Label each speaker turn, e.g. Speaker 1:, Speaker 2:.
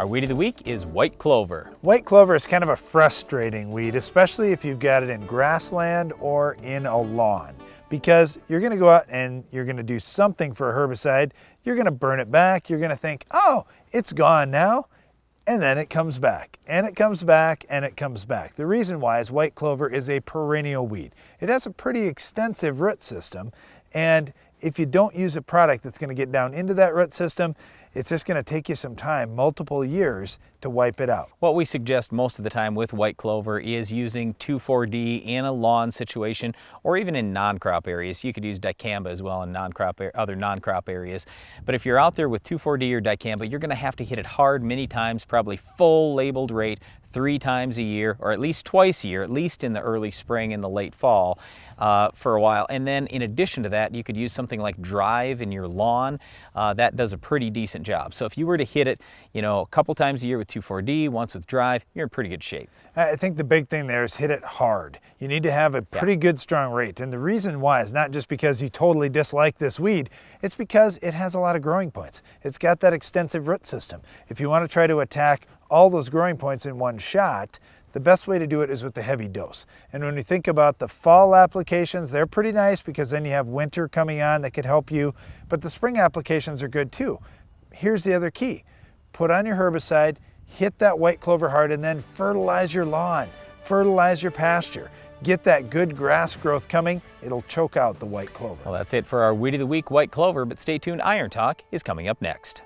Speaker 1: Our weed of the week is white clover.
Speaker 2: White clover is kind of a frustrating weed, especially if you've got it in grassland or in a lawn, because you're going to go out and you're going to do something for a herbicide. You're going to burn it back. You're going to think, oh, it's gone now. And then it comes back, and it comes back, and it comes back. The reason why is white clover is a perennial weed. It has a pretty extensive root system, and if you don't use a product that's going to get down into that root system, it's just going to take you some time, multiple years, to wipe it out.
Speaker 1: What we suggest most of the time with white clover is using 2,4-D in a lawn situation or even in non-crop areas. You could use dicamba as well in other non-crop areas. But if you're out there with 2,4-D or dicamba, you're going to have to hit it hard many times, probably full labeled rate, 3 times a year, or at least twice a year, at least in the early spring and the late fall for a while. And then in addition to that, you could use something like Drive in your lawn. That does a pretty decent job. So if you were to hit it, a couple times a year with 2,4-D, once with Drive, you're in pretty good shape.
Speaker 2: I think the big thing there is hit it hard. You need to have a pretty good strong rate. And the reason why is not just because you totally dislike this weed, it's because it has a lot of growing points. It's got that extensive root system. If you want to try to attack all those growing points in one shot, the best way to do it is with the heavy dose. And when you think about the fall applications, they're pretty nice because then you have winter coming on that could help you, but the spring applications are good too. Here's the other key. Put on your herbicide, hit that white clover hard, and then fertilize your lawn, fertilize your pasture. Get that good grass growth coming. It'll choke out the white clover.
Speaker 1: Well, that's it for our Weed of the Week, white clover, but stay tuned. Iron Talk is coming up next.